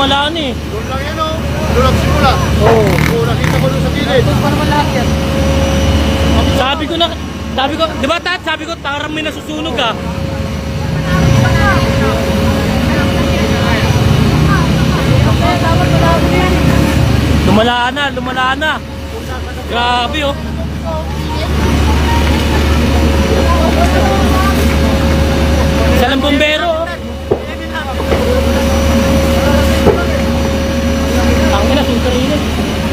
lumalaan eh. Doon lang yan oh. Doon lang simula. Oo. Nakita mo doon sa gilid. Doon pa naman lahat yan. Sabi ko, di ba Tat? Sabi ko, parang may nasusunog ah. Lumalaan na. Grabe oh. Isa lang bombero oh. Ang ina, susurin.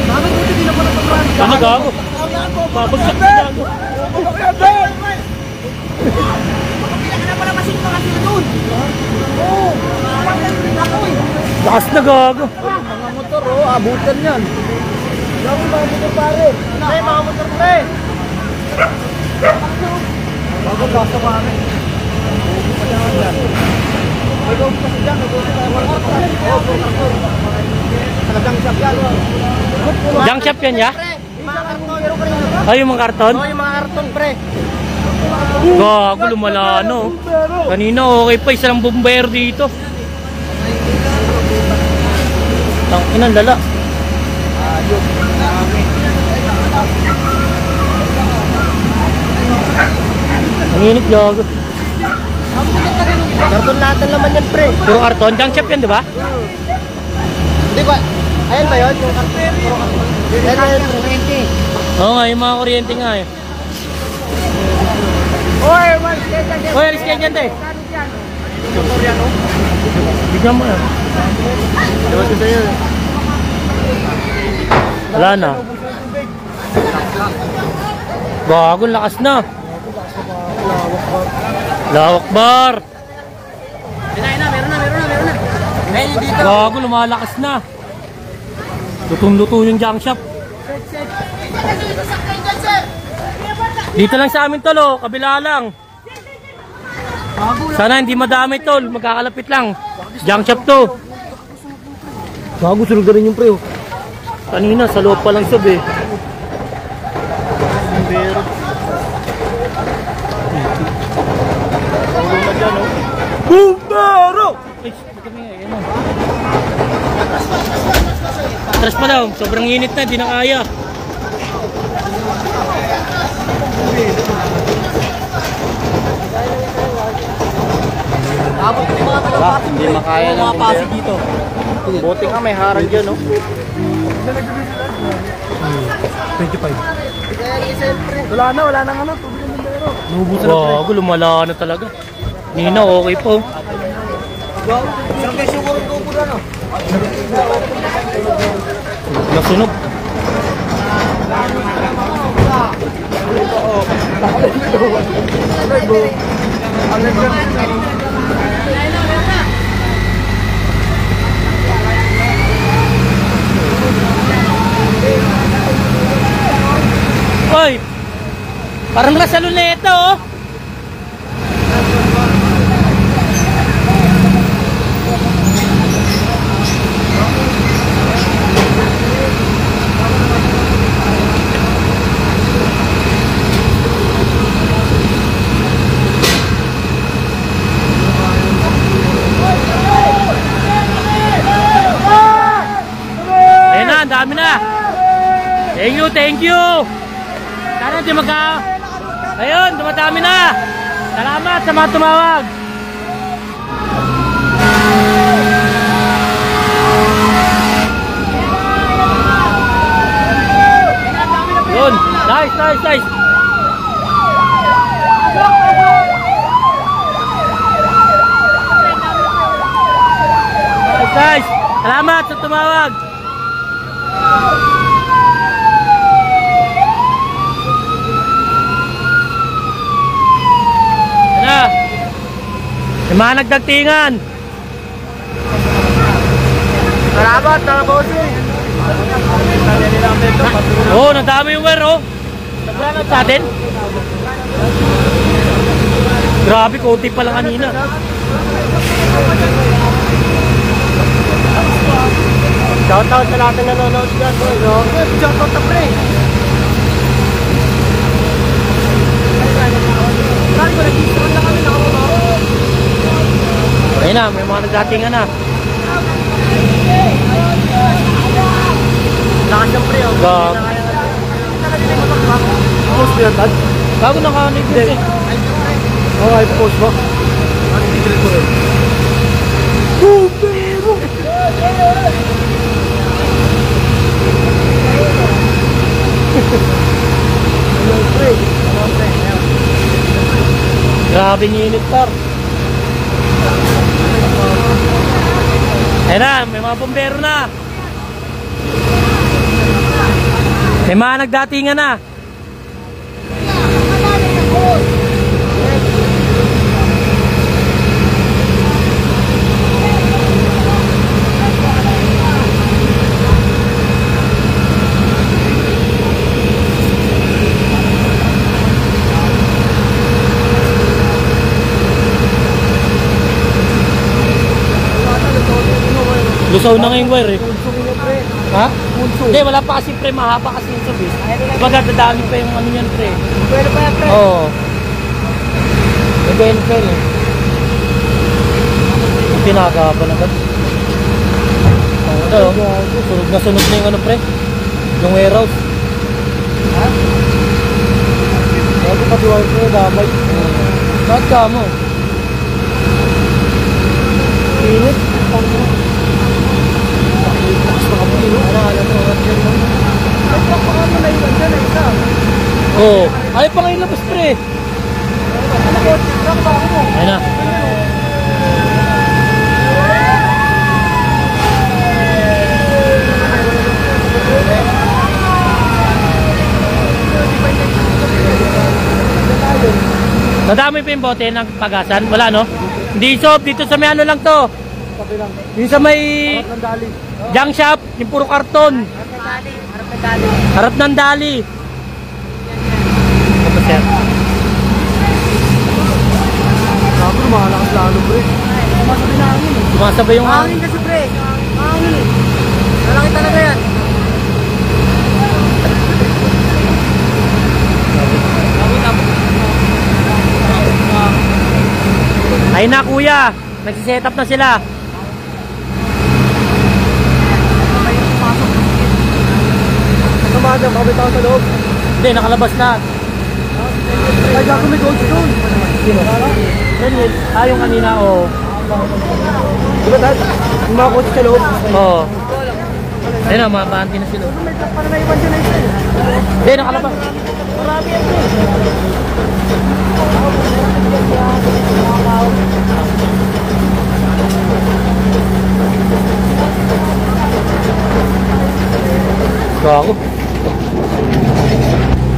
Bakit buti di na po napagraan? Ano gago? Babagsak na gago. Lakas na gago. Mga motor oh, abutan yan. Yung mga motor pare. Pre, mga motor pre. Bago basta pare. Ikaw kasi dyan, talagang shop yan. Junk shop yan ya? Mga karton, meron ka rin. Ay, yung mga karton? Oo, yung mga karton pre. Gago, lumala no. Kanina okay pa, isa lang bombero dito. Tangin ang lala. Ayun, marami. Ang init gago. Karton lahat ng laman yan pre. Puro karton, junk shop yan di ba? Hindi ba? Ayan ba yun? Yung karton? Ayan, pre. Oo nga, yung mga kuryente nga eh. Oy, mas kaya dyan. Oy, alis kayo dyan te. Motor yan oh. Bigyan mo na. Diba ito sa'yo? Wala na. Gago, lakas na. Lawak bar. Meron na. Ayun dito. Gago, lumalakas na. Lutong-luto yung junk shop. Dito lang sa amin tol oh, kabila lang. Sana hindi madami tol, magkakalapit lang. Junk shop to. Gago, sunod na rin yung pre oh. Kanina sa loob pa lang sub eh. Bombero. Tulong na dyan oh. Bombero! Ay, kami nga, yan oh. Atras pa daw, sobrang init na, di na kaya. Abot yung mga taga-pasig. Hindi makaya ng mga pasig dito. Buti nga may harang dyan oh. 25. Wala nang ano. Tubig ng bendero. Gago, lumala na talaga. Nina, okay po. Isang beses yung kurong tubo na no. Nasunog. Hoy! Parang Rasaluneta oh! Ayun na, ang dami na! Thank you! Sana di magka... Ayun, dumadami na! Salamat sa mga tumawag! Yun! Nice! Nice! Salamat sa tumawag! Yung mga nagdagtingan. Salamat, mga bossing. Oo, nadami yung wear oh. Naglanat sa atin. Grabe, konti pa lang kanina. Shoutout sa lahat ng nanonood dyan. Shoutout na pre. Saan ko nag-iisturan na kami nakababa? Ayun na, may mga nagdatingan na. Lakas yung pre, oh. Gag. Post mo yan, Tad? Bago naka-negos eh. Oo, ay post mo. Ano tigil ko rin? Grabe init par. Ayun na, may mga bombero na. May mga nagdatingan na. Lusaw na ngayong wire eh. Ha? Hindi, wala pa kasi pre, mahaba kasi yung service. Baga dadami pa yung ano yan pre. Pwede pa yan, pre. Oo. Pen eh. Pinagaba na agad. Oo, sunog na sunog na yung ano pre. Yung warehouse. Ha? Bago pati wire ko, damay. Bakit ka mo? Init. Oo. Ay pa ngayon labas pre. Ayun na. Nadami pa yung bote ng pagasan? Wala no? Hindi sob, dito sa may ano lang to. Dito sa may junk shop, yung puro karton. Harap ng dali. Tapos yan. Sabi, lumalakas lalo, pre. Sumasabay na hangin eh. Sumasabay yung Hangin kasi, pre. Hangin eh. Malaki talaga yan. Ay na kuya, nagsiset up na sila. Samahan niya, makabit ako sa loob. Hindi, nakalabas na. Ay, gago may gold stone. Sino? Renwell. Ah, yung kanina, oo. Diba, Dad? Yung mga kotse sa loob. Oo. Ayun na, mabahanti na sila. May truck pa na naiwan dyan na isa eh. Hindi, nakalabas. Marami yan, pre. Gago.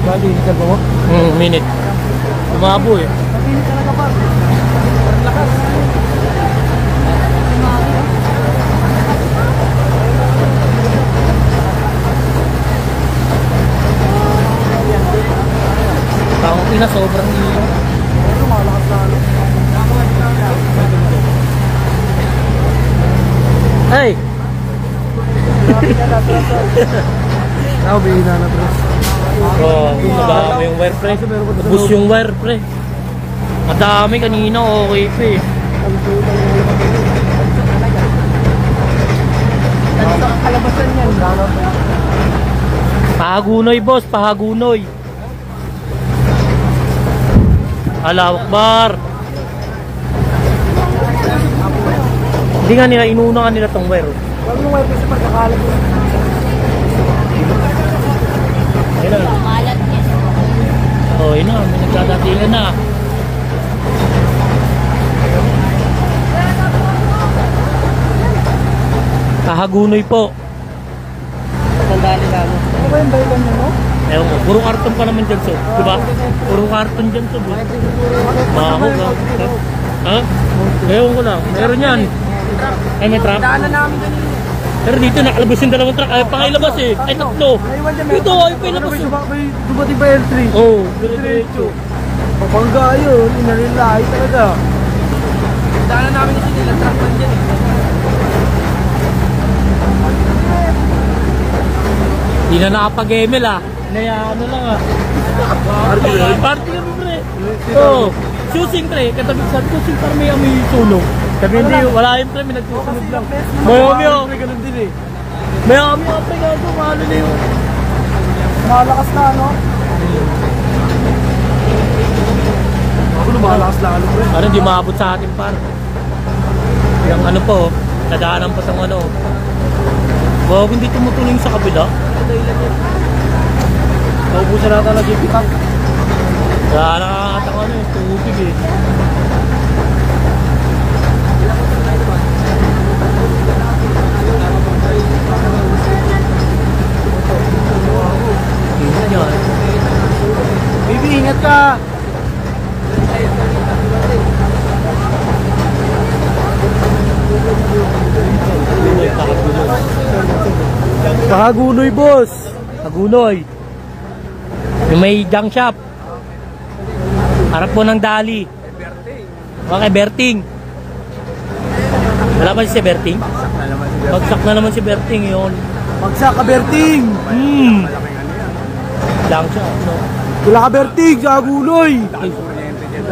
Bali, hindi mo? Minute. Umabo eh. Napilit talaga pa. Lakas. Bakong ina, sobrang ino. Malakas lalo. Hey! Bihina na, pre. Oh, madami yung wire pre. Bus yung wire pre. Madami kanina, okay pa eh. Nandito ang kalabasan yan. Pahagunoy boss, pahagunoy. Allahu Akbar. Hindi nga nila, inuna nga nila tong wire. Wag yung wifi sa pagkakalat mo. Ayun na. Oh, yun na, may nagdadatingan na. Pahagunoy po. Sandali lang. Ano ba yung baylan niyo, no? Ewan ko, puro karton pa naman dyan, so. Diba? Puro karton dyan, so. Baho ka. Ha? Ewan ko lang. Meron yan. Ay, may trap. Daanan namin ganun. Pero dito nakalabas yung dalawang truck. Ay, pangailabas eh. Ay, tatlo. Ito, ay, pailabas yun. May dumating ba L3? Oo, diretso. Papangga yun. Inalilahi talaga. Daanan namin kasi nilang truck man dyan eh. Hindi na nakapag-ML ah. Ano lang ah. Party kami pre. Oo. Susing pre. Katabi sa susing para may amoy sunog. Sabi hindi, wala yun pre. May nagsusunog lang. Mayami oh. May ganun din eh. May kami kapre gago, mahalo na yun. Malakas na, ano? Ako lumalakas lalo, bro. Ano, hindi maabot sa atin par. Yung ano po, nadaanan pa sa ano. Wag hindi tumutuloy sa kabila. Naubusan na talaga yung pick-up. Kaya nakakatang ano yung tubig eh. Tingnan nyo ah. Baby, ingat ka. Gunoy, pakagunoy. Pakagunoy, boss. Kagunoy. Yung may junk shop. Harap po ng Dali. Okay, Berting. Wala ba si Berting? Bagsak na naman si Berting yun. Magsak ka, Berting. Junk shop, no? Wala ka, Berting, sa Agunoy.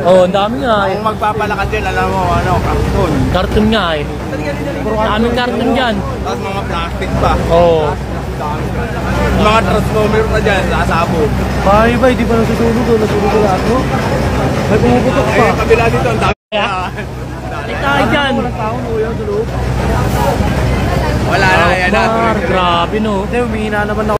Oo, ang dami nga eh. Kung magpapalakad dyan, alam mo, ano, karton. Karton nga eh. Daming karton dyan. Tapos mga plastic pa. Oo. Mga transformer pa dyan, sasabog. Bye, bye, di pa nasusunog o nasusunog na ako. May pumuputok pa. Eh, kabila dito, ang dami. Kaya? Balik tayo dyan. Walang tao, no, yun, sa loob. Wala na, yan na. Grabe no. Hindi, humihina naman ako.